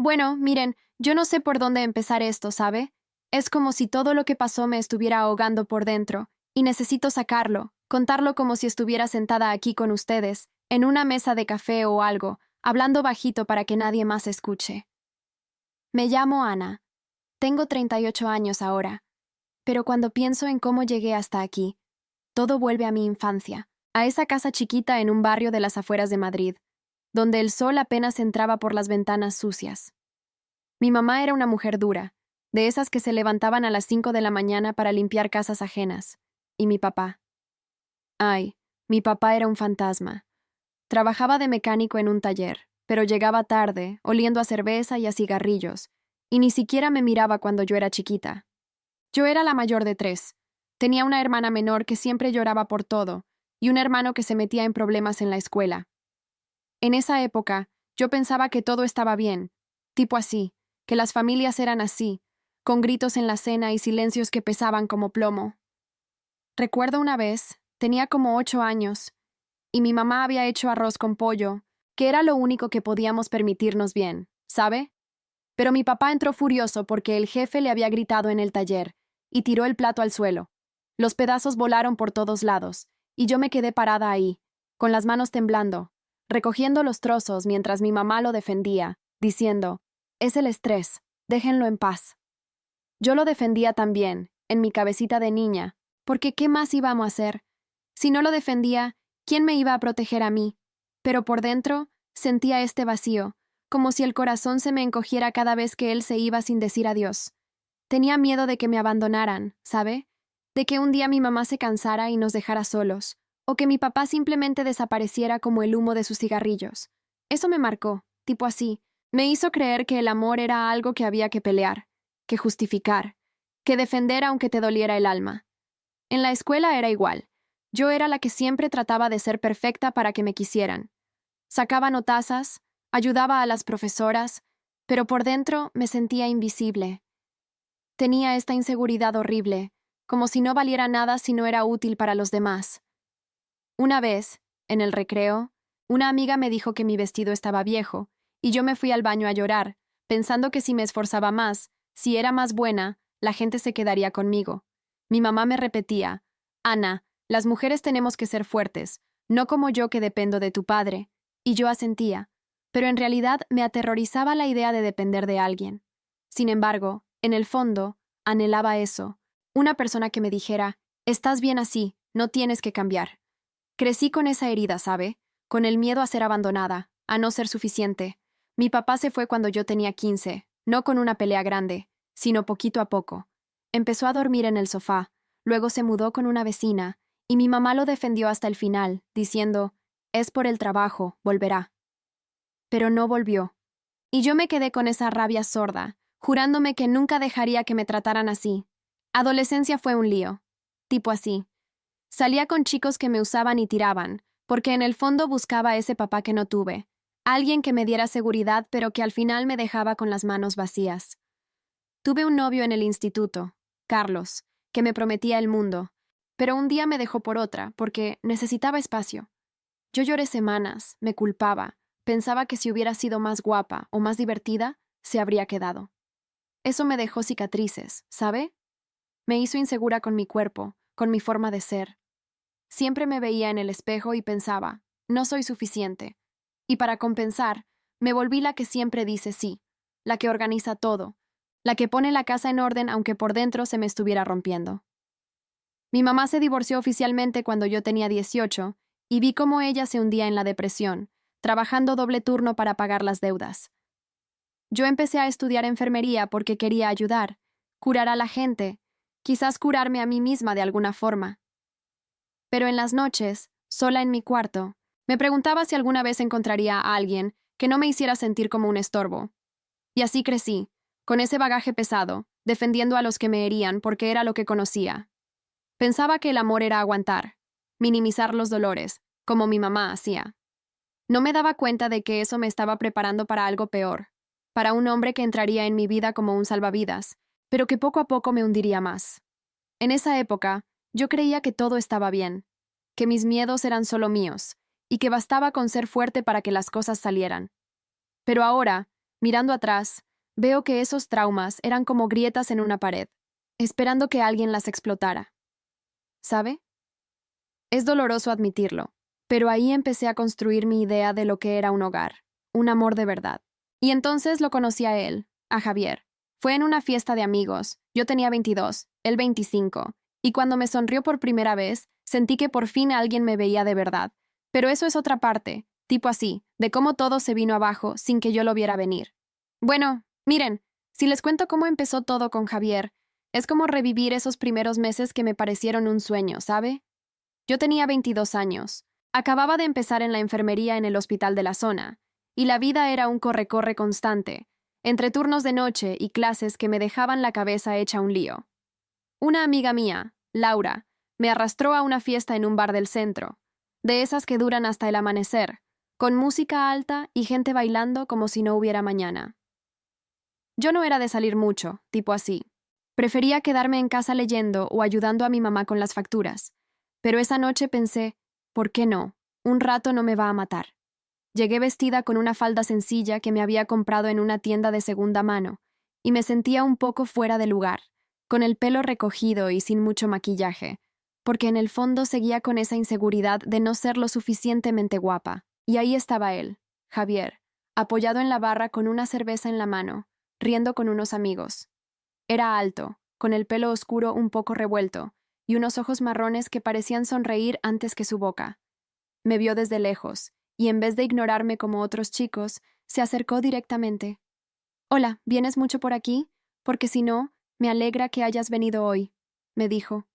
Bueno, miren, yo no sé por dónde empezar esto, ¿sabe? Es como si todo lo que pasó me estuviera ahogando por dentro, y necesito sacarlo, contarlo como si estuviera sentada aquí con ustedes, en una mesa de café o algo, hablando bajito para que nadie más escuche. Me llamo Ana. Tengo 38 años ahora, pero cuando pienso en cómo llegué hasta aquí, todo vuelve a mi infancia, a esa casa chiquita en un barrio de las afueras de Madrid, donde el sol apenas entraba por las ventanas sucias. Mi mamá era una mujer dura, de esas que se levantaban a las 5 de la mañana para limpiar casas ajenas. Y mi papá. Ay, mi papá era un fantasma. Trabajaba de mecánico en un taller, pero llegaba tarde, oliendo a cerveza y a cigarrillos, y ni siquiera me miraba cuando yo era chiquita. Yo era la mayor de tres. Tenía una hermana menor que siempre lloraba por todo, y un hermano que se metía en problemas en la escuela. En esa época, yo pensaba que todo estaba bien, tipo así, que las familias eran así, con gritos en la cena y silencios que pesaban como plomo. Recuerdo una vez, tenía como 8 años, y mi mamá había hecho arroz con pollo, que era lo único que podíamos permitirnos bien, ¿sabe? Pero mi papá entró furioso porque el jefe le había gritado en el taller, y tiró el plato al suelo. Los pedazos volaron por todos lados, y yo me quedé parada ahí, con las manos temblando, recogiendo los trozos mientras mi mamá lo defendía, diciendo, es el estrés, déjenlo en paz. Yo lo defendía también, en mi cabecita de niña, porque ¿qué más íbamos a hacer? Si no lo defendía, ¿quién me iba a proteger a mí? Pero por dentro, sentía este vacío, como si el corazón se me encogiera cada vez que él se iba sin decir adiós. Tenía miedo de que me abandonaran, ¿sabe? De que un día mi mamá se cansara y nos dejara solos, o que mi papá simplemente desapareciera como el humo de sus cigarrillos. Eso me marcó, tipo así. Me hizo creer que el amor era algo que había que pelear, que justificar, que defender aunque te doliera el alma. En la escuela era igual. Yo era la que siempre trataba de ser perfecta para que me quisieran. Sacaba notazas, ayudaba a las profesoras, pero por dentro me sentía invisible. Tenía esta inseguridad horrible, como si no valiera nada si no era útil para los demás. Una vez, en el recreo, una amiga me dijo que mi vestido estaba viejo, y yo me fui al baño a llorar, pensando que si me esforzaba más, si era más buena, la gente se quedaría conmigo. Mi mamá me repetía, Ana, las mujeres tenemos que ser fuertes, no como yo que dependo de tu padre, y yo asentía, pero en realidad me aterrorizaba la idea de depender de alguien. Sin embargo, en el fondo, anhelaba eso, una persona que me dijera, estás bien así, no tienes que cambiar. Crecí con esa herida, ¿sabe? Con el miedo a ser abandonada, a no ser suficiente. Mi papá se fue cuando yo tenía 15, no con una pelea grande, sino poquito a poco. Empezó a dormir en el sofá, luego se mudó con una vecina, y mi mamá lo defendió hasta el final, diciendo, es por el trabajo, volverá. Pero no volvió. Y yo me quedé con esa rabia sorda, jurándome que nunca dejaría que me trataran así. Adolescencia fue un lío. Tipo así. Salía con chicos que me usaban y tiraban, porque en el fondo buscaba ese papá que no tuve. Alguien que me diera seguridad, pero que al final me dejaba con las manos vacías. Tuve un novio en el instituto, Carlos, que me prometía el mundo, pero un día me dejó por otra, porque necesitaba espacio. Yo lloré semanas, me culpaba, pensaba que si hubiera sido más guapa o más divertida, se habría quedado. Eso me dejó cicatrices, ¿sabe? Me hizo insegura con mi cuerpo, con mi forma de ser. Siempre me veía en el espejo y pensaba, no soy suficiente. Y para compensar, me volví la que siempre dice sí, la que organiza todo, la que pone la casa en orden aunque por dentro se me estuviera rompiendo. Mi mamá se divorció oficialmente cuando yo tenía 18 y vi cómo ella se hundía en la depresión, trabajando doble turno para pagar las deudas. Yo empecé a estudiar enfermería porque quería ayudar, curar a la gente, quizás curarme a mí misma de alguna forma. Pero en las noches, sola en mi cuarto, me preguntaba si alguna vez encontraría a alguien que no me hiciera sentir como un estorbo. Y así crecí, con ese bagaje pesado, defendiendo a los que me herían porque era lo que conocía. Pensaba que el amor era aguantar, minimizar los dolores, como mi mamá hacía. No me daba cuenta de que eso me estaba preparando para algo peor, para un hombre que entraría en mi vida como un salvavidas, pero que poco a poco me hundiría más. En esa época, yo creía que todo estaba bien, que mis miedos eran solo míos, y que bastaba con ser fuerte para que las cosas salieran. Pero ahora, Mirando atrás, veo que esos traumas eran como grietas en una pared, esperando que alguien las explotara. ¿Sabe? Es doloroso admitirlo, pero ahí empecé a construir mi idea de lo que era un hogar, un amor de verdad. Y entonces lo conocí a él, a Javier. Fue en una fiesta de amigos. Yo tenía 22, él 25, y cuando me sonrió por primera vez, sentí que por fin alguien me veía de verdad. Pero eso es otra parte, tipo así, de cómo todo se vino abajo sin que yo lo viera venir. Bueno, miren, si les cuento cómo empezó todo con Javier, es como revivir esos primeros meses que me parecieron un sueño, ¿sabe? Yo tenía 22 años. Acababa de empezar en la enfermería en el hospital de la zona, y la vida era un corre-corre constante, entre turnos de noche y clases que me dejaban la cabeza hecha un lío. Una amiga mía, Laura, me arrastró a una fiesta en un bar del centro, de esas que duran hasta el amanecer, con música alta y gente bailando como si no hubiera mañana. Yo no era de salir mucho, tipo así. Prefería quedarme en casa leyendo o ayudando a mi mamá con las facturas. Pero esa noche pensé, ¿por qué no? Un rato no me va a matar. Llegué vestida con una falda sencilla que me había comprado en una tienda de segunda mano, y me sentía un poco fuera de lugar, con el pelo recogido y sin mucho maquillaje, porque en el fondo seguía con esa inseguridad de no ser lo suficientemente guapa. Y ahí estaba él, Javier, apoyado en la barra con una cerveza en la mano, riendo con unos amigos. Era alto, con el pelo oscuro un poco revuelto, y unos ojos marrones que parecían sonreír antes que su boca. Me vio desde lejos, y en vez de ignorarme como otros chicos, se acercó directamente. «Hola, ¿vienes mucho por aquí? Porque si no, me alegra que hayas venido hoy», me dijo,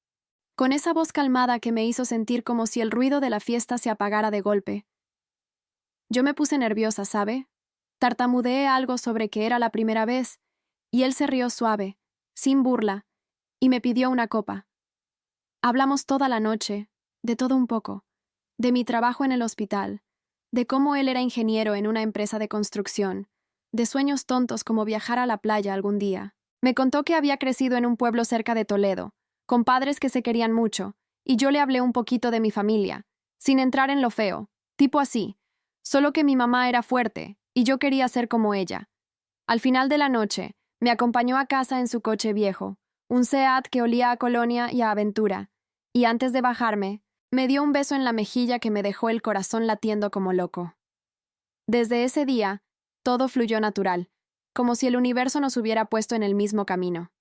con esa voz calmada que me hizo sentir como si el ruido de la fiesta se apagara de golpe. Yo me puse nerviosa, ¿sabe? Tartamudeé algo sobre que era la primera vez, y él se rió suave, sin burla, y me pidió una copa. Hablamos toda la noche, de todo un poco, de mi trabajo en el hospital, de cómo él era ingeniero en una empresa de construcción, de sueños tontos como viajar a la playa algún día. Me contó que había crecido en un pueblo cerca de Toledo, con padres que se querían mucho, y yo le hablé un poquito de mi familia, sin entrar en lo feo, tipo así, solo que mi mamá era fuerte, y yo quería ser como ella. Al final de la noche, me acompañó a casa en su coche viejo, un Seat que olía a colonia y a aventura, y antes de bajarme, me dio un beso en la mejilla que me dejó el corazón latiendo como loco. Desde ese día, todo fluyó natural, como si el universo nos hubiera puesto en el mismo camino.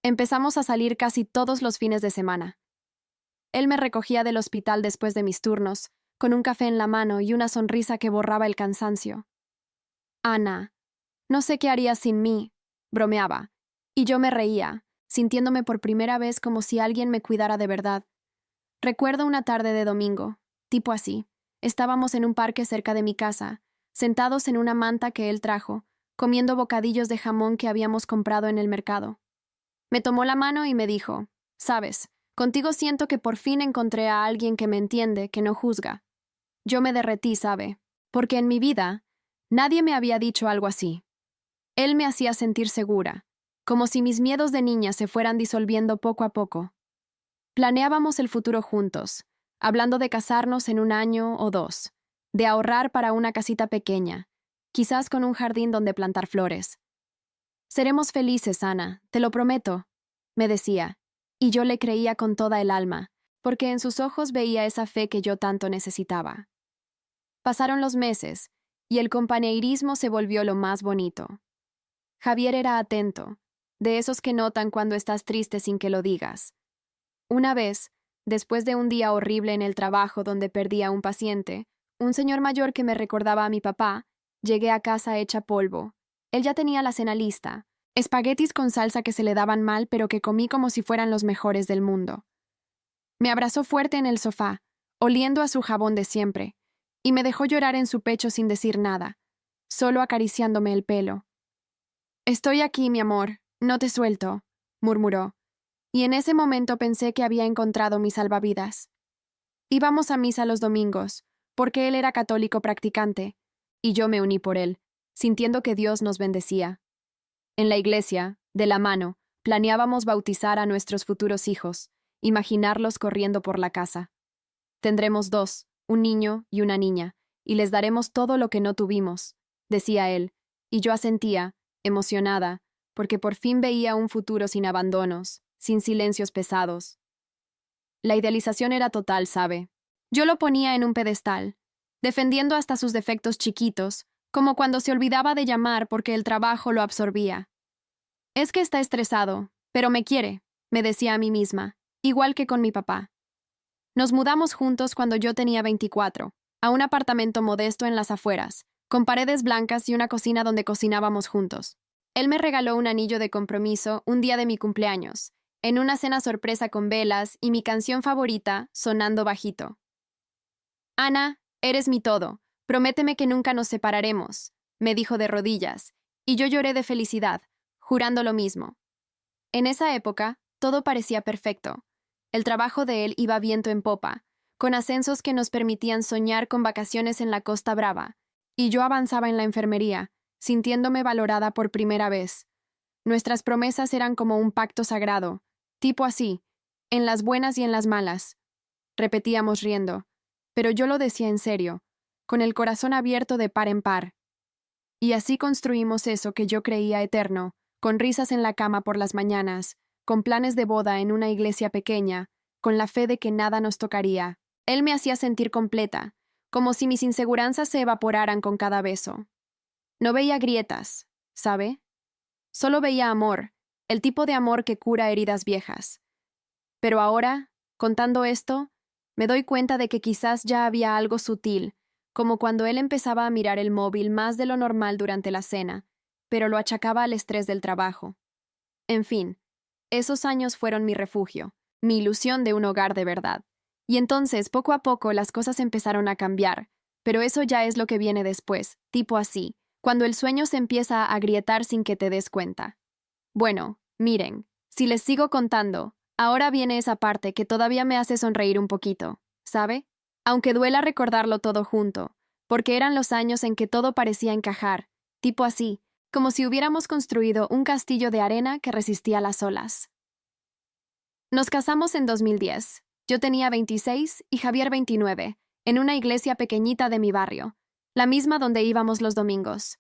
Empezamos a salir casi todos los fines de semana. Él me recogía del hospital después de mis turnos, con un café en la mano y una sonrisa que borraba el cansancio. «Ana, no sé qué harías sin mí», bromeaba, y yo me reía, sintiéndome por primera vez como si alguien me cuidara de verdad. Recuerdo una tarde de domingo, tipo así. Estábamos en un parque cerca de mi casa, sentados en una manta que él trajo, comiendo bocadillos de jamón que habíamos comprado en el mercado. Me tomó la mano y me dijo, «Sabes, contigo siento que por fin encontré a alguien que me entiende, que no juzga». Yo me derretí, ¿sabe? Porque en mi vida, nadie me había dicho algo así. Él me hacía sentir segura, como si mis miedos de niña se fueran disolviendo poco a poco. Planeábamos el futuro juntos, hablando de casarnos en 1 año o 2, de ahorrar para una casita pequeña, quizás con un jardín donde plantar flores. «Seremos felices, Ana, te lo prometo», me decía, y yo le creía con toda el alma, porque en sus ojos veía esa fe que yo tanto necesitaba. Pasaron los meses, y el compañerismo se volvió lo más bonito. Javier era atento, de esos que notan cuando estás triste sin que lo digas. Una vez, después de un día horrible en el trabajo donde perdí a un paciente, un señor mayor que me recordaba a mi papá, llegué a casa hecha polvo. Él ya tenía la cena lista, espaguetis con salsa que se le daban mal pero que comí como si fueran los mejores del mundo. Me abrazó fuerte en el sofá, oliendo a su jabón de siempre, y me dejó llorar en su pecho sin decir nada, solo acariciándome el pelo. «Estoy aquí, mi amor, no te suelto», murmuró, y en ese momento pensé que había encontrado mi salvavidas. Íbamos a misa los domingos, porque él era católico practicante, y yo me uní por él, sintiendo que Dios nos bendecía. En la iglesia, de la mano, planeábamos bautizar a nuestros futuros hijos, imaginarlos corriendo por la casa. «Tendremos 2, un niño y una niña, y les daremos todo lo que no tuvimos», decía él, y yo asentía, emocionada, porque por fin veía un futuro sin abandonos, sin silencios pesados. La idealización era total, ¿sabe? Yo lo ponía en un pedestal, defendiendo hasta sus defectos chiquitos, como cuando se olvidaba de llamar porque el trabajo lo absorbía. Es que está estresado, pero me quiere, me decía a mí misma, igual que con mi papá. Nos mudamos juntos cuando yo tenía 24, a un apartamento modesto en las afueras, con paredes blancas y una cocina donde cocinábamos juntos. Él me regaló un anillo de compromiso un día de mi cumpleaños, en una cena sorpresa con velas y mi canción favorita sonando bajito. Ana, eres mi todo, prométeme que nunca nos separaremos, me dijo de rodillas, y yo lloré de felicidad, jurando lo mismo. En esa época, todo parecía perfecto. El trabajo de él iba viento en popa, con ascensos que nos permitían soñar con vacaciones en la Costa Brava, y yo avanzaba en la enfermería, sintiéndome valorada por primera vez. Nuestras promesas eran como un pacto sagrado, tipo así, en las buenas y en las malas. Repetíamos riendo, pero yo lo decía en serio, con el corazón abierto de par en par. Y así construimos eso que yo creía eterno, con risas en la cama por las mañanas, con planes de boda en una iglesia pequeña, con la fe de que nada nos tocaría. Él me hacía sentir completa, como si mis inseguranzas se evaporaran con cada beso. No veía grietas, ¿sabe? Solo veía amor, el tipo de amor que cura heridas viejas. Pero ahora, contando esto, me doy cuenta de que quizás ya había algo sutil, como cuando él empezaba a mirar el móvil más de lo normal durante la cena, pero lo achacaba al estrés del trabajo. En fin, esos años fueron mi refugio, mi ilusión de un hogar de verdad. Y entonces, poco a poco, las cosas empezaron a cambiar, pero eso ya es lo que viene después, tipo así, cuando el sueño se empieza a agrietar sin que te des cuenta. Bueno, miren, si les sigo contando, ahora viene esa parte que todavía me hace sonreír un poquito, ¿sabe? Aunque duela recordarlo todo junto, porque eran los años en que todo parecía encajar, tipo así, como si hubiéramos construido un castillo de arena que resistía las olas. Nos casamos en 2010. Yo tenía 26 y Javier 29, en una iglesia pequeñita de mi barrio, la misma donde íbamos los domingos.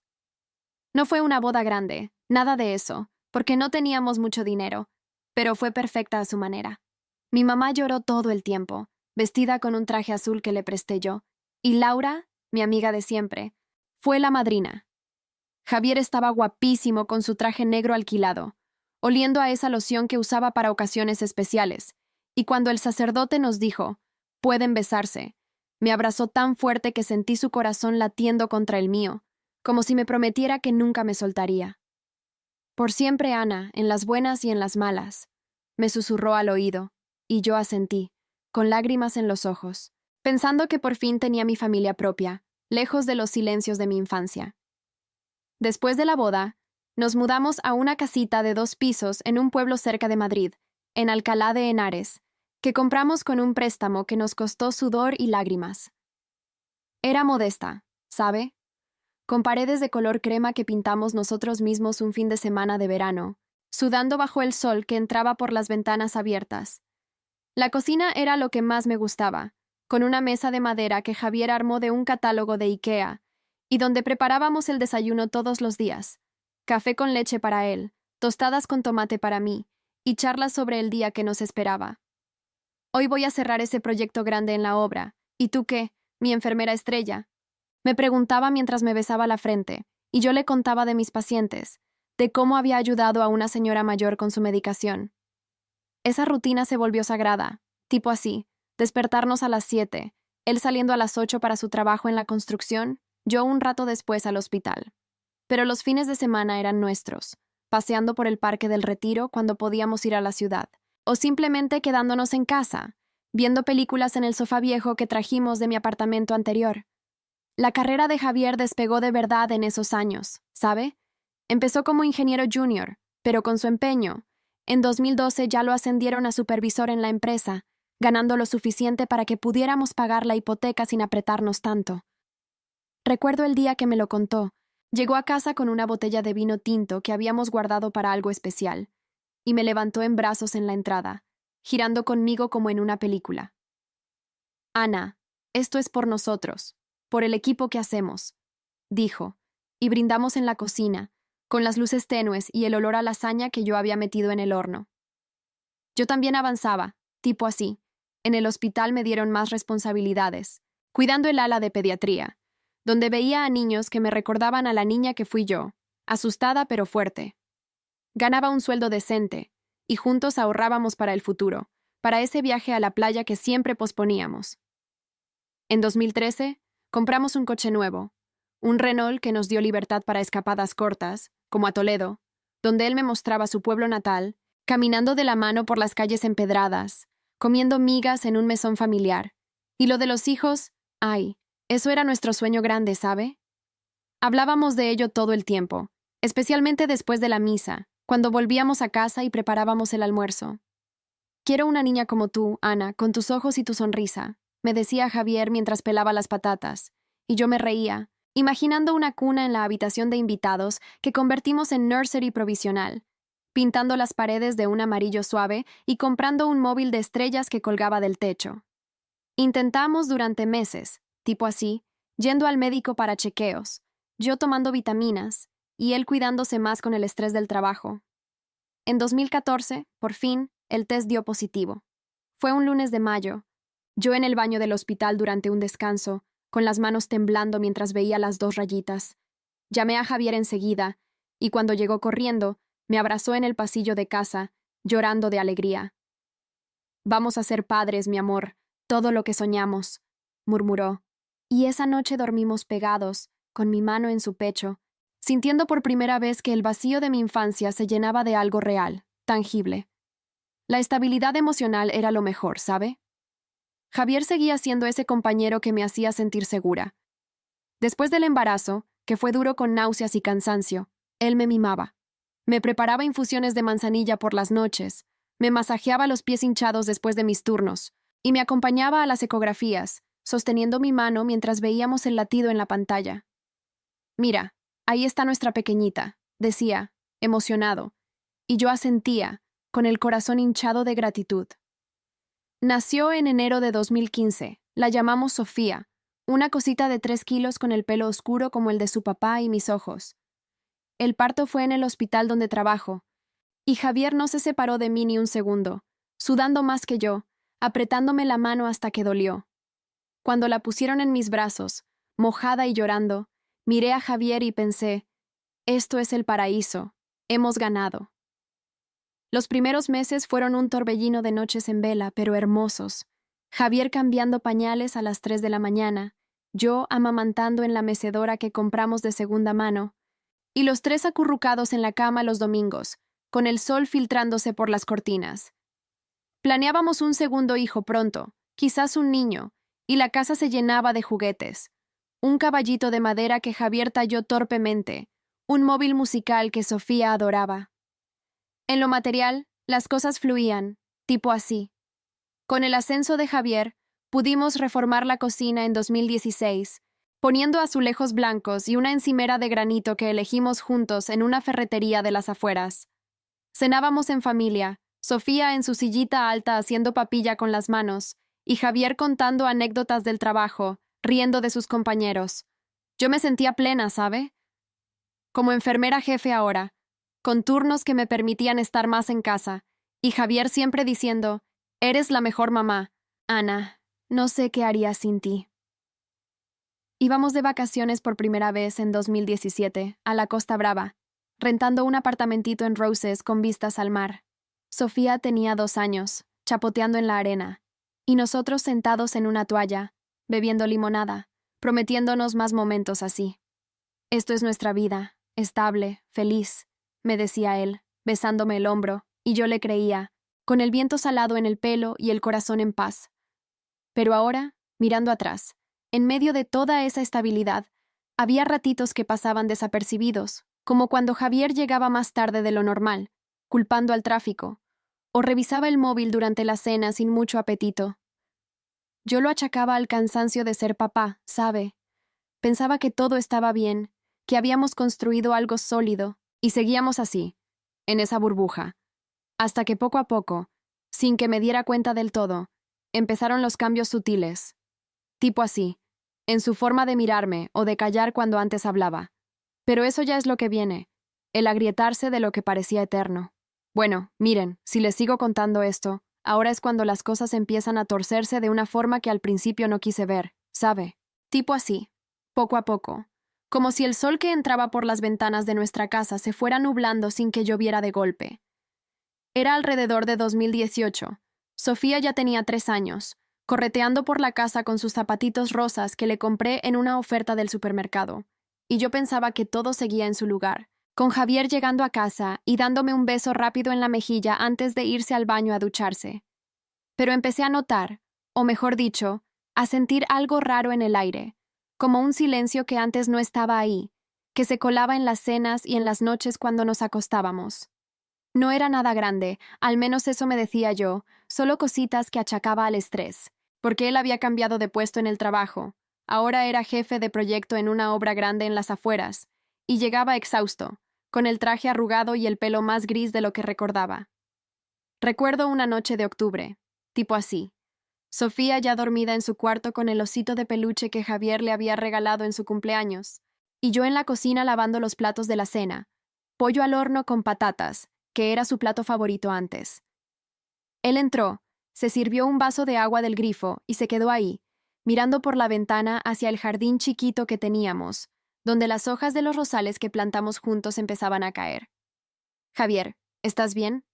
No fue una boda grande, nada de eso, porque no teníamos mucho dinero, pero fue perfecta a su manera. Mi mamá lloró todo el tiempo, vestida con un traje azul que le presté yo, y Laura, mi amiga de siempre, fue la madrina. Javier estaba guapísimo con su traje negro alquilado, oliendo a esa loción que usaba para ocasiones especiales, y cuando el sacerdote nos dijo, pueden besarse, me abrazó tan fuerte que sentí su corazón latiendo contra el mío, como si me prometiera que nunca me soltaría. Por siempre, Ana, en las buenas y en las malas, me susurró al oído, y yo asentí, con lágrimas en los ojos, pensando que por fin tenía mi familia propia, lejos de los silencios de mi infancia. Después de la boda, nos mudamos a una casita de 2 pisos en un pueblo cerca de Madrid, en Alcalá de Henares, que compramos con un préstamo que nos costó sudor y lágrimas. Era modesta, ¿sabe? Con paredes de color crema que pintamos nosotros mismos un fin de semana de verano, sudando bajo el sol que entraba por las ventanas abiertas. La cocina era lo que más me gustaba, con una mesa de madera que Javier armó de un catálogo de IKEA, y donde preparábamos el desayuno todos los días. Café con leche para él, tostadas con tomate para mí, y charlas sobre el día que nos esperaba. Hoy voy a cerrar ese proyecto grande en la obra. ¿Y tú qué, mi enfermera estrella? Me preguntaba mientras me besaba la frente, y yo le contaba de mis pacientes, de cómo había ayudado a una señora mayor con su medicación. Esa rutina se volvió sagrada, tipo así, despertarnos a las 7, él saliendo a las 8 para su trabajo en la construcción, yo un rato después al hospital. Pero los fines de semana eran nuestros, paseando por el Parque del Retiro cuando podíamos ir a la ciudad, o simplemente quedándonos en casa, viendo películas en el sofá viejo que trajimos de mi apartamento anterior. La carrera de Javier despegó de verdad en esos años, ¿sabe? Empezó como ingeniero junior, pero con su empeño, en 2012 ya lo ascendieron a supervisor en la empresa, ganando lo suficiente para que pudiéramos pagar la hipoteca sin apretarnos tanto. Recuerdo el día que me lo contó. Llegó a casa con una botella de vino tinto que habíamos guardado para algo especial, y me levantó en brazos en la entrada, girando conmigo como en una película. Ana, esto es por nosotros, por el equipo que hacemos, dijo, y brindamos en la cocina, con las luces tenues y el olor a lasaña que yo había metido en el horno. Yo también avanzaba, tipo así. En el hospital me dieron más responsabilidades, cuidando el ala de pediatría, donde veía a niños que me recordaban a la niña que fui yo, asustada pero fuerte. Ganaba un sueldo decente, y juntos ahorrábamos para el futuro, para ese viaje a la playa que siempre posponíamos. En 2013, compramos un coche nuevo, un Renault que nos dio libertad para escapadas cortas, como a Toledo, donde él me mostraba su pueblo natal, caminando de la mano por las calles empedradas, comiendo migas en un mesón familiar. Y lo de los hijos, ay, eso era nuestro sueño grande, ¿sabe? Hablábamos de ello todo el tiempo, especialmente después de la misa, cuando volvíamos a casa y preparábamos el almuerzo. Quiero una niña como tú, Ana, con tus ojos y tu sonrisa, me decía Javier mientras pelaba las patatas, y yo me reía, imaginando una cuna en la habitación de invitados que convertimos en nursery provisional, pintando las paredes de un amarillo suave y comprando un móvil de estrellas que colgaba del techo. Intentamos durante meses, tipo así, yendo al médico para chequeos, yo tomando vitaminas y él cuidándose más con el estrés del trabajo. En 2014, por fin, el test dio positivo. Fue un lunes de mayo. Yo en el baño del hospital durante un descanso, con las manos temblando mientras veía las 2 rayitas. Llamé a Javier enseguida, y cuando llegó corriendo, me abrazó en el pasillo de casa, llorando de alegría. «Vamos a ser padres, mi amor, todo lo que soñamos», murmuró. Y esa noche dormimos pegados, con mi mano en su pecho, sintiendo por primera vez que el vacío de mi infancia se llenaba de algo real, tangible. La estabilidad emocional era lo mejor, ¿sabe? Javier seguía siendo ese compañero que me hacía sentir segura. Después del embarazo, que fue duro con náuseas y cansancio, él me mimaba. Me preparaba infusiones de manzanilla por las noches, me masajeaba los pies hinchados después de mis turnos, y me acompañaba a las ecografías, sosteniendo mi mano mientras veíamos el latido en la pantalla. «Mira, ahí está nuestra pequeñita», decía, emocionado, y yo asentía, con el corazón hinchado de gratitud. Nació en enero de 2015, la llamamos Sofía, una cosita de 3 kilos con el pelo oscuro como el de su papá y mis ojos. El parto fue en el hospital donde trabajo, y Javier no se separó de mí ni un segundo, sudando más que yo, apretándome la mano hasta que dolió. Cuando la pusieron en mis brazos, mojada y llorando, miré a Javier y pensé, esto es el paraíso, hemos ganado. Los primeros meses fueron un torbellino de noches en vela, pero hermosos. Javier cambiando pañales a las 3 de la mañana, yo amamantando en la mecedora que compramos de segunda mano, y los 3 acurrucados en la cama los domingos, con el sol filtrándose por las cortinas. Planeábamos un segundo hijo pronto, quizás un niño, y la casa se llenaba de juguetes. Un caballito de madera que Javier talló torpemente, un móvil musical que Sofía adoraba. En lo material, las cosas fluían, tipo así. Con el ascenso de Javier, pudimos reformar la cocina en 2016, poniendo azulejos blancos y una encimera de granito que elegimos juntos en una ferretería de las afueras. Cenábamos en familia, Sofía en su sillita alta haciendo papilla con las manos, y Javier contando anécdotas del trabajo, riendo de sus compañeros. Yo me sentía plena, ¿sabe? Como enfermera jefe ahora, con turnos que me permitían estar más en casa, y Javier siempre diciendo, «Eres la mejor mamá, Ana, no sé qué haría sin ti». Íbamos de vacaciones por primera vez en 2017 a la Costa Brava, rentando un apartamentito en Roses con vistas al mar. Sofía tenía 2 años, chapoteando en la arena, y nosotros sentados en una toalla, bebiendo limonada, prometiéndonos más momentos así. «Esto es nuestra vida, estable, feliz», me decía él, besándome el hombro, y yo le creía, con el viento salado en el pelo y el corazón en paz. Pero ahora, mirando atrás, en medio de toda esa estabilidad, había ratitos que pasaban desapercibidos, como cuando Javier llegaba más tarde de lo normal, culpando al tráfico, o revisaba el móvil durante la cena sin mucho apetito. Yo lo achacaba al cansancio de ser papá, ¿sabe? Pensaba que todo estaba bien, que habíamos construido algo sólido, y seguíamos así, en esa burbuja, hasta que poco a poco, sin que me diera cuenta del todo, empezaron los cambios sutiles. Tipo así, en su forma de mirarme o de callar cuando antes hablaba. Pero eso ya es lo que viene, el agrietarse de lo que parecía eterno. Bueno, miren, si les sigo contando esto, ahora es cuando las cosas empiezan a torcerse de una forma que al principio no quise ver, ¿sabe? Tipo así, poco a poco, como si el sol que entraba por las ventanas de nuestra casa se fuera nublando sin que lloviera de golpe. Era alrededor de 2018. Sofía ya tenía 3 años, correteando por la casa con sus zapatitos rosas que le compré en una oferta del supermercado. Y yo pensaba que todo seguía en su lugar, con Javier llegando a casa y dándome un beso rápido en la mejilla antes de irse al baño a ducharse. Pero empecé a notar, o mejor dicho, a sentir algo raro en el aire, como un silencio que antes no estaba ahí, que se colaba en las cenas y en las noches cuando nos acostábamos. No era nada grande, al menos eso me decía yo, solo cositas que achacaba al estrés, porque él había cambiado de puesto en el trabajo. Ahora era jefe de proyecto en una obra grande en las afueras, y llegaba exhausto, con el traje arrugado y el pelo más gris de lo que recordaba. Recuerdo una noche de octubre, tipo así. Sofía ya dormida en su cuarto con el osito de peluche que Javier le había regalado en su cumpleaños, y yo en la cocina lavando los platos de la cena, pollo al horno con patatas, que era su plato favorito antes. Él entró, se sirvió un vaso de agua del grifo y se quedó ahí, mirando por la ventana hacia el jardín chiquito que teníamos, donde las hojas de los rosales que plantamos juntos empezaban a caer. Javier, ¿estás bien?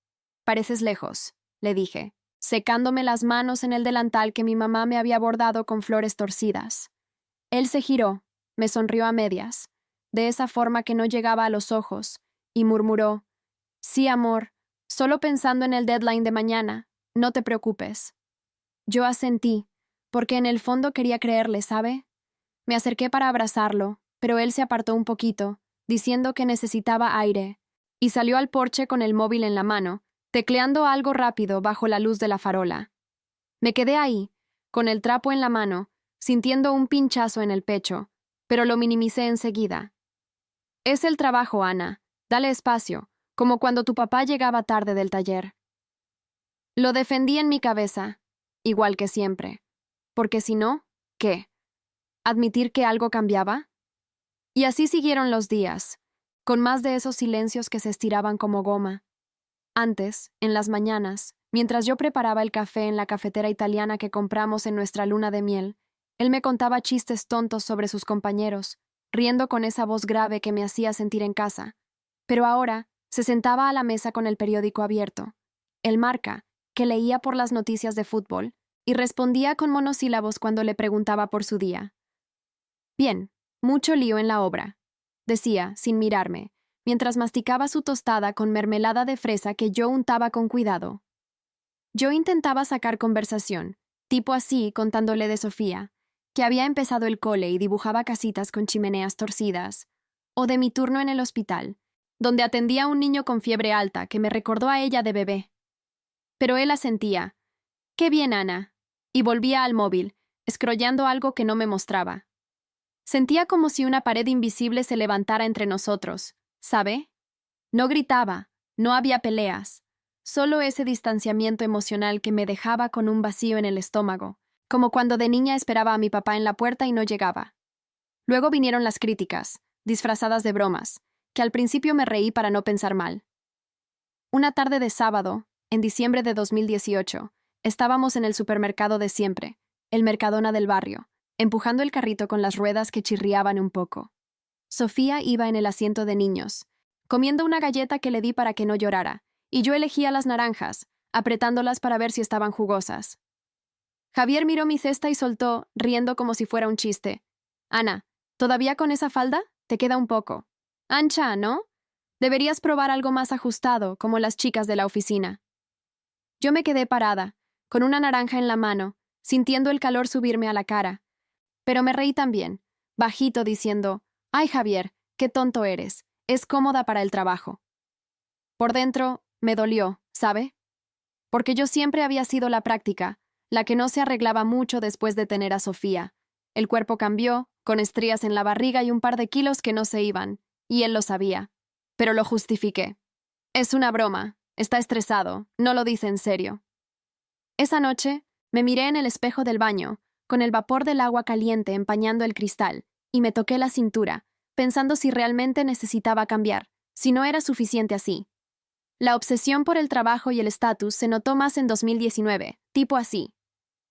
Pareces lejos, le dije, secándome las manos en el delantal que mi mamá me había bordado con flores torcidas. Él se giró, me sonrió a medias, de esa forma que no llegaba a los ojos, y murmuró: Sí, amor, solo pensando en el deadline de mañana, no te preocupes. Yo asentí, porque en el fondo quería creerle, ¿sabe? Me acerqué para abrazarlo, pero él se apartó un poquito, diciendo que necesitaba aire, y salió al porche con el móvil en la mano, tecleando algo rápido bajo la luz de la farola. Me quedé ahí, con el trapo en la mano, sintiendo un pinchazo en el pecho, pero lo minimicé enseguida. Es el trabajo, Ana. Dale espacio, como cuando tu papá llegaba tarde del taller. Lo defendí en mi cabeza, igual que siempre. Porque si no, ¿qué? ¿Admitir que algo cambiaba? Y así siguieron los días, con más de esos silencios que se estiraban como goma. Antes, en las mañanas, mientras yo preparaba el café en la cafetera italiana que compramos en nuestra luna de miel, él me contaba chistes tontos sobre sus compañeros, riendo con esa voz grave que me hacía sentir en casa. Pero ahora se sentaba a la mesa con el periódico abierto, el Marca, que leía por las noticias de fútbol, y respondía con monosílabos cuando le preguntaba por su día. Bien, mucho lío en la obra, decía, sin mirarme, mientras masticaba su tostada con mermelada de fresa que yo untaba con cuidado. Yo intentaba sacar conversación, tipo así, contándole de Sofía, que había empezado el cole y dibujaba casitas con chimeneas torcidas, o de mi turno en el hospital, donde atendía a un niño con fiebre alta que me recordó a ella de bebé. Pero él asentía: «Qué bien, Ana», y volvía al móvil, escrollando algo que no me mostraba. Sentía como si una pared invisible se levantara entre nosotros, ¿sabe? No gritaba, no había peleas, solo ese distanciamiento emocional que me dejaba con un vacío en el estómago, como cuando de niña esperaba a mi papá en la puerta y no llegaba. Luego vinieron las críticas, disfrazadas de bromas, que al principio me reí para no pensar mal. Una tarde de sábado, en diciembre de 2018, estábamos en el supermercado de siempre, el Mercadona del barrio, empujando el carrito con las ruedas que chirriaban un poco. Sofía iba en el asiento de niños, comiendo una galleta que le di para que no llorara, y yo elegía las naranjas, apretándolas para ver si estaban jugosas. Javier miró mi cesta y soltó, riendo como si fuera un chiste: «Ana, ¿todavía con esa falda? Te queda un poco. Ancha, ¿no? Deberías probar algo más ajustado, como las chicas de la oficina». Yo me quedé parada, con una naranja en la mano, sintiendo el calor subirme a la cara. Pero me reí también, bajito, diciendo: «Ay, Javier, qué tonto eres. Es cómoda para el trabajo». Por dentro, me dolió, ¿sabe? Porque yo siempre había sido la práctica, la que no se arreglaba mucho después de tener a Sofía. El cuerpo cambió, con estrías en la barriga y un par de kilos que no se iban, y él lo sabía. Pero lo justifiqué. «Es una broma, está estresado, no lo dice en serio». Esa noche, me miré en el espejo del baño, con el vapor del agua caliente empañando el cristal, y me toqué la cintura, pensando si realmente necesitaba cambiar, si no era suficiente así. La obsesión por el trabajo y el estatus se notó más en 2019, tipo así.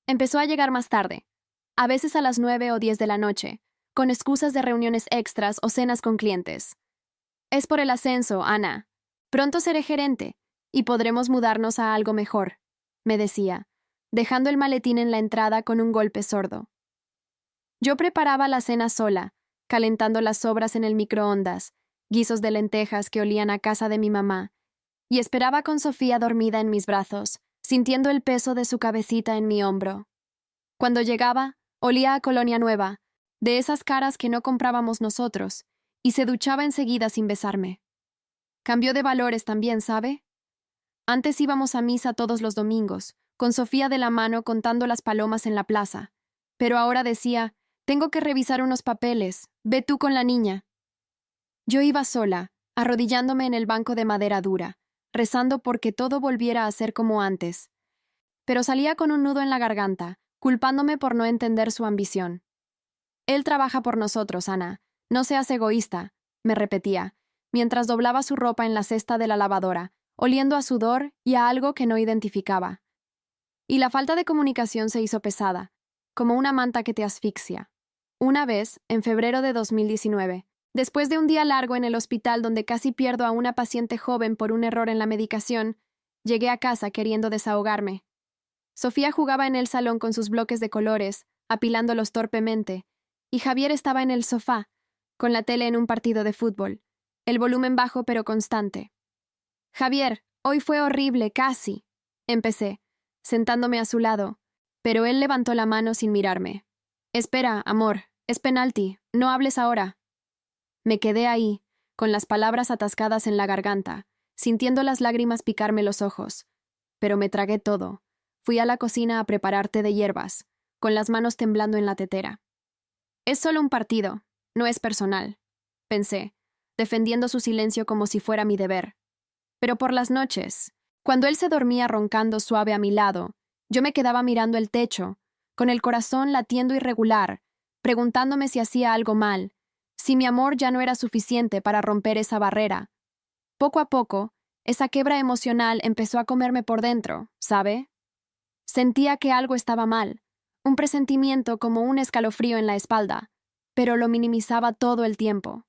Empezó a llegar más tarde, a veces a las 9 o 10 de la noche, con excusas de reuniones extras o cenas con clientes. Es por el ascenso, Ana. Pronto seré gerente y podremos mudarnos a algo mejor, me decía, dejando el maletín en la entrada con un golpe sordo. Yo preparaba la cena sola, calentando las sobras en el microondas, guisos de lentejas que olían a casa de mi mamá, y esperaba con Sofía dormida en mis brazos, sintiendo el peso de su cabecita en mi hombro. Cuando llegaba, olía a colonia nueva, de esas caras que no comprábamos nosotros, y se duchaba enseguida sin besarme. Cambió de valores también, ¿sabe? Antes íbamos a misa todos los domingos, con Sofía de la mano contando las palomas en la plaza, pero ahora decía, tengo que revisar unos papeles, ve tú con la niña. Yo iba sola, arrodillándome en el banco de madera dura, rezando porque todo volviera a ser como antes. Pero salía con un nudo en la garganta, culpándome por no entender su ambición. Él trabaja por nosotros, Ana. No seas egoísta, me repetía, mientras doblaba su ropa en la cesta de la lavadora, oliendo a sudor y a algo que no identificaba. Y la falta de comunicación se hizo pesada, como una manta que te asfixia. Una vez, en febrero de 2019, después de un día largo en el hospital donde casi pierdo a una paciente joven por un error en la medicación, llegué a casa queriendo desahogarme. Sofía jugaba en el salón con sus bloques de colores, apilándolos torpemente, y Javier estaba en el sofá, con la tele en un partido de fútbol, el volumen bajo pero constante. Javier, hoy fue horrible, casi. Empecé, sentándome a su lado, pero él levantó la mano sin mirarme. Espera, amor, es penalti, no hables ahora. Me quedé ahí, con las palabras atascadas en la garganta, sintiendo las lágrimas picarme los ojos. Pero me tragué todo. Fui a la cocina a preparar té de hierbas, con las manos temblando en la tetera. Es solo un partido, no es personal, pensé, defendiendo su silencio como si fuera mi deber. Pero por las noches, cuando él se dormía roncando suave a mi lado, yo me quedaba mirando el techo, con el corazón latiendo irregular, preguntándome si hacía algo mal, si mi amor ya no era suficiente para romper esa barrera. Poco a poco, esa quiebra emocional empezó a comerme por dentro, ¿sabe? Sentía que algo estaba mal, un presentimiento como un escalofrío en la espalda, pero lo minimizaba todo el tiempo.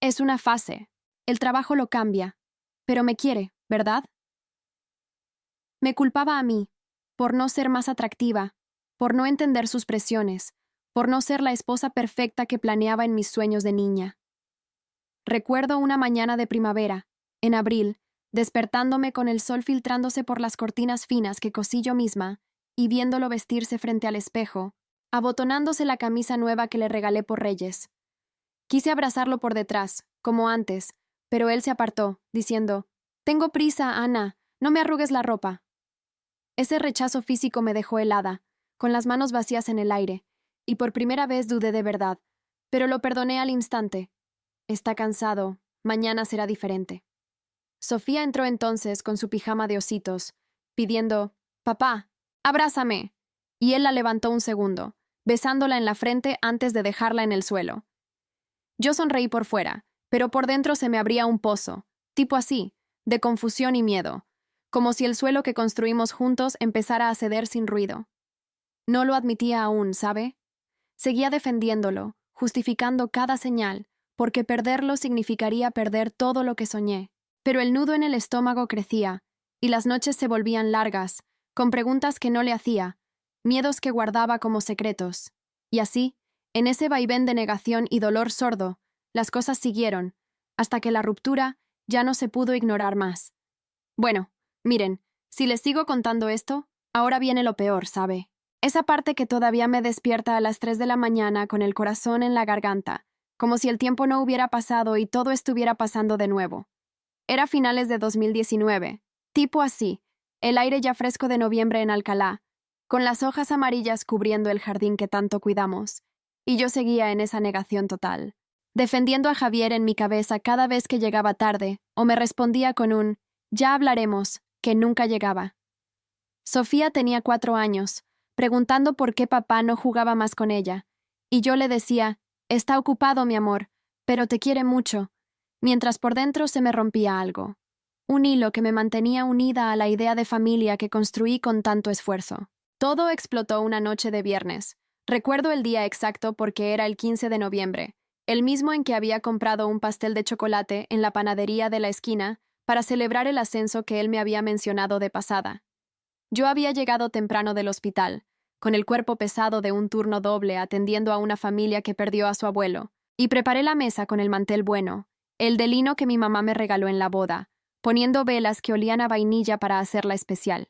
Es una fase, el trabajo lo cambia, pero me quiere, ¿verdad? Me culpaba a mí, por no ser más atractiva, por no entender sus presiones, por no ser la esposa perfecta que planeaba en mis sueños de niña. Recuerdo una mañana de primavera, en abril, despertándome con el sol filtrándose por las cortinas finas que cosí yo misma y viéndolo vestirse frente al espejo, abotonándose la camisa nueva que le regalé por Reyes. Quise abrazarlo por detrás, como antes, pero él se apartó, diciendo, «Tengo prisa, Ana, no me arrugues la ropa». Ese rechazo físico me dejó helada, con las manos vacías en el aire, y por primera vez dudé de verdad, pero lo perdoné al instante. Está cansado, mañana será diferente. Sofía entró entonces con su pijama de ositos, pidiendo, «Papá, abrázame», y él la levantó un segundo, besándola en la frente antes de dejarla en el suelo. Yo sonreí por fuera, pero por dentro se me abría un pozo, tipo así, de confusión y miedo, como si el suelo que construimos juntos empezara a ceder sin ruido. No lo admitía aún, ¿sabe? Seguía defendiéndolo, justificando cada señal, porque perderlo significaría perder todo lo que soñé. Pero el nudo en el estómago crecía, y las noches se volvían largas, con preguntas que no le hacía, miedos que guardaba como secretos. Y así, en ese vaivén de negación y dolor sordo, las cosas siguieron, hasta que la ruptura ya no se pudo ignorar más. Bueno, miren, si les sigo contando esto, ahora viene lo peor, ¿sabe? Esa parte que todavía me despierta a las 3 de la mañana con el corazón en la garganta, como si el tiempo no hubiera pasado y todo estuviera pasando de nuevo. Era finales de 2019, tipo así, el aire ya fresco de noviembre en Alcalá, con las hojas amarillas cubriendo el jardín que tanto cuidamos, y yo seguía en esa negación total, defendiendo a Javier en mi cabeza cada vez que llegaba tarde, o me respondía con un «ya hablaremos», que nunca llegaba. Sofía tenía 4 años, preguntando por qué papá no jugaba más con ella, y yo le decía «está ocupado, mi amor, pero te quiere mucho, mientras por dentro se me rompía algo. Un hilo que me mantenía unida a la idea de familia que construí con tanto esfuerzo. Todo explotó una noche de viernes. Recuerdo el día exacto porque era el 15 de noviembre, el mismo en que había comprado un pastel de chocolate en la panadería de la esquina para celebrar el ascenso que él me había mencionado de pasada. Yo había llegado temprano del hospital, con el cuerpo pesado de un turno doble atendiendo a una familia que perdió a su abuelo, y preparé la mesa con el mantel bueno, el de lino que mi mamá me regaló en la boda, poniendo velas que olían a vainilla para hacerla especial.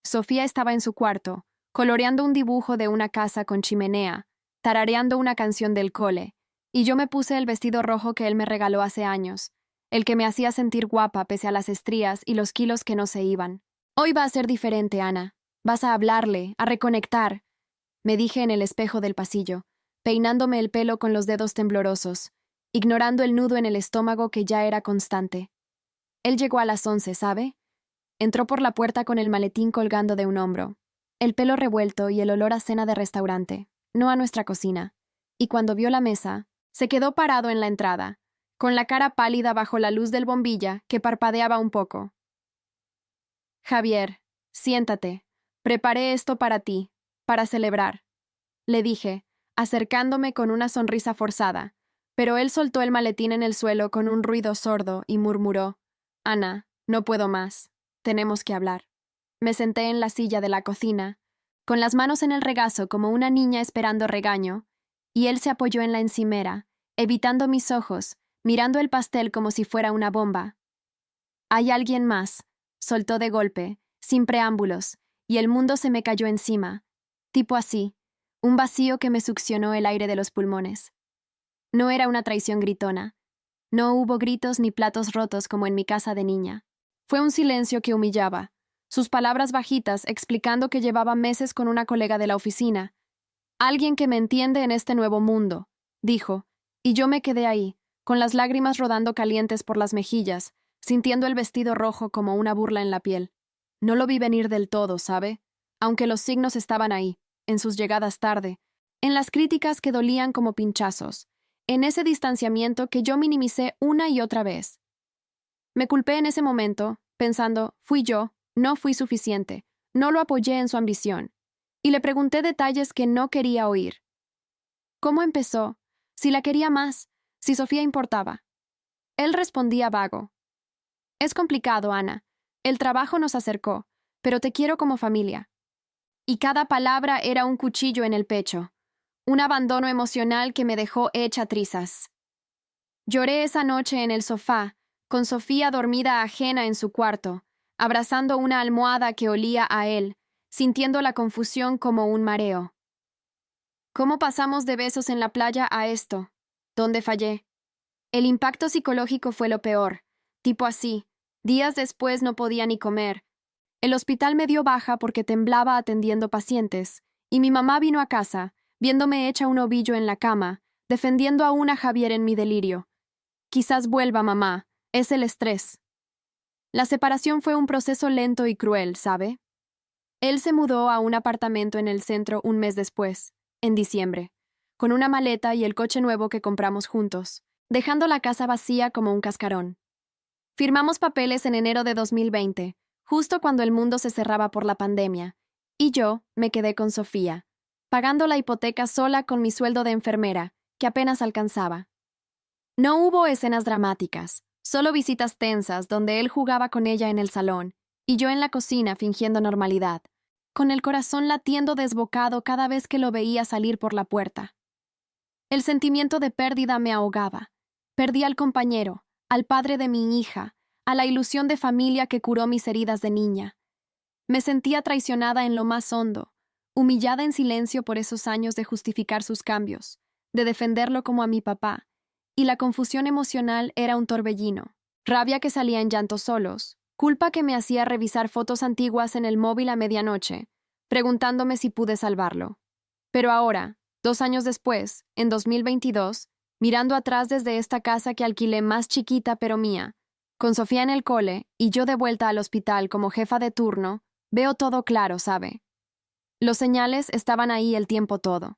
Sofía estaba en su cuarto, coloreando un dibujo de una casa con chimenea, tarareando una canción del cole, y yo me puse el vestido rojo que él me regaló hace años, el que me hacía sentir guapa pese a las estrías y los kilos que no se iban. Hoy va a ser diferente, Ana. Vas a hablarle, a reconectar, me dije en el espejo del pasillo, peinándome el pelo con los dedos temblorosos, ignorando el nudo en el estómago que ya era constante. Él llegó a las 11, ¿sabe? Entró por la puerta con el maletín colgando de un hombro, el pelo revuelto y el olor a cena de restaurante, no a nuestra cocina. Y cuando vio la mesa, se quedó parado en la entrada, con la cara pálida bajo la luz del bombilla que parpadeaba un poco. Javier, siéntate. Preparé esto para ti, para celebrar, le dije, acercándome con una sonrisa forzada, pero él soltó el maletín en el suelo con un ruido sordo y murmuró: Ana, no puedo más. Tenemos que hablar. Me senté en la silla de la cocina, con las manos en el regazo como una niña esperando regaño, y él se apoyó en la encimera, evitando mis ojos, mirando el pastel como si fuera una bomba. Hay alguien más, soltó de golpe, sin preámbulos, y el mundo se me cayó encima, tipo así, un vacío que me succionó el aire de los pulmones. No era una traición gritona. No hubo gritos ni platos rotos como en mi casa de niña. Fue un silencio que humillaba, sus palabras bajitas explicando que llevaba meses con una colega de la oficina. Alguien que me entiende en este nuevo mundo, dijo, y yo me quedé ahí, con las lágrimas rodando calientes por las mejillas, sintiendo el vestido rojo como una burla en la piel. No lo vi venir del todo, ¿sabe? Aunque los signos estaban ahí, en sus llegadas tarde, en las críticas que dolían como pinchazos, en ese distanciamiento que yo minimicé una y otra vez. Me culpé en ese momento, pensando, fui yo, no fui suficiente, no lo apoyé en su ambición, y le pregunté detalles que no quería oír. ¿Cómo empezó? Si la quería más, si Sofía importaba. Él respondía vago. Es complicado, Ana. El trabajo nos acercó, pero te quiero como familia. Y cada palabra era un cuchillo en el pecho, un abandono emocional que me dejó hecha trizas. Lloré esa noche en el sofá, con Sofía dormida ajena en su cuarto, abrazando una almohada que olía a él, sintiendo la confusión como un mareo. ¿Cómo pasamos de besos en la playa a esto? ¿Dónde fallé? El impacto psicológico fue lo peor, tipo así. Días después no podía ni comer. El hospital me dio baja porque temblaba atendiendo pacientes, y mi mamá vino a casa, viéndome hecha un ovillo en la cama, defendiendo aún a Javier en mi delirio. Quizás vuelva, mamá, es el estrés. La separación fue un proceso lento y cruel, ¿sabe? Él se mudó a un apartamento en el centro un mes después, en diciembre, con una maleta y el coche nuevo que compramos juntos, dejando la casa vacía como un cascarón. Firmamos papeles en enero de 2020, justo cuando el mundo se cerraba por la pandemia, y yo me quedé con Sofía, pagando la hipoteca sola con mi sueldo de enfermera, que apenas alcanzaba. No hubo escenas dramáticas, solo visitas tensas donde él jugaba con ella en el salón, y yo en la cocina fingiendo normalidad, con el corazón latiendo desbocado cada vez que lo veía salir por la puerta. El sentimiento de pérdida me ahogaba. Perdí al compañero, al padre de mi hija, a la ilusión de familia que curó mis heridas de niña. Me sentía traicionada en lo más hondo, humillada en silencio por esos años de justificar sus cambios, de defenderlo como a mi papá, y la confusión emocional era un torbellino. Rabia que salía en llantos solos, culpa que me hacía revisar fotos antiguas en el móvil a medianoche, preguntándome si pude salvarlo. Pero ahora, 2 años después, en 2022, mirando atrás desde esta casa que alquilé más chiquita pero mía, con Sofía en el cole y yo de vuelta al hospital como jefa de turno, veo todo claro, ¿sabe? Los señales estaban ahí el tiempo todo.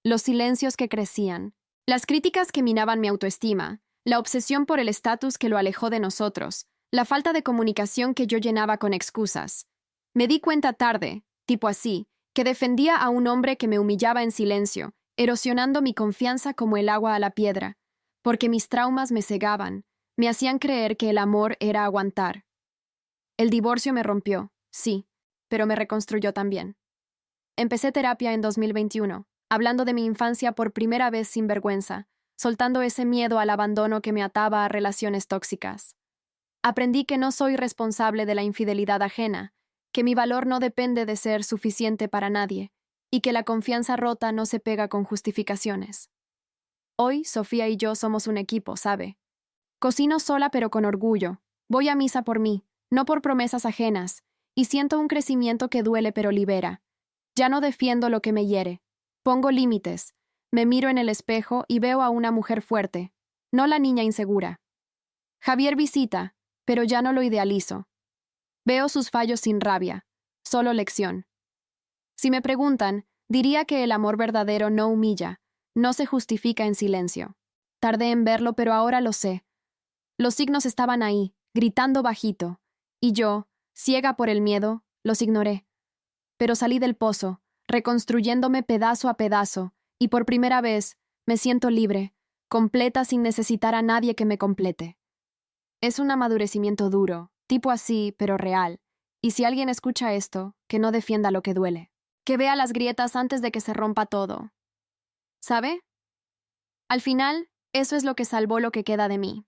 Los silencios que crecían, Las críticas que minaban mi autoestima, la obsesión por el estatus que lo alejó de nosotros, la falta de comunicación que yo llenaba con excusas. Me di cuenta tarde, tipo así, que defendía a un hombre que me humillaba en silencio, erosionando mi confianza como el agua a la piedra, porque mis traumas me cegaban, me hacían creer que el amor era aguantar. El divorcio me rompió, sí, pero me reconstruyó también. Empecé terapia en 2021, hablando de mi infancia por primera vez sin vergüenza, soltando ese miedo al abandono que me ataba a relaciones tóxicas. Aprendí que no soy responsable de la infidelidad ajena, que mi valor no depende de ser suficiente para nadie, y que la confianza rota no se pega con justificaciones. Hoy, Sofía y yo somos un equipo, ¿sabe? Cocino sola pero con orgullo. Voy a misa por mí, no por promesas ajenas, y siento un crecimiento que duele pero libera. Ya no defiendo lo que me hiere. Pongo límites. Me miro en el espejo y veo a una mujer fuerte, no la niña insegura. Javier visita, pero ya no lo idealizo. Veo sus fallos sin rabia, solo lección. Si me preguntan, diría que el amor verdadero no humilla, no se justifica en silencio. Tardé en verlo, pero ahora lo sé. Los signos estaban ahí, gritando bajito, y yo, ciega por el miedo, los ignoré. Pero salí del pozo, reconstruyéndome pedazo a pedazo, y por primera vez me siento libre, completa sin necesitar a nadie que me complete. Es un amadurecimiento duro, tipo así, pero real, y si alguien escucha esto, que no defienda lo que duele. Que vea las grietas antes de que se rompa todo. ¿Sabe? Al final, eso es lo que salvó lo que queda de mí.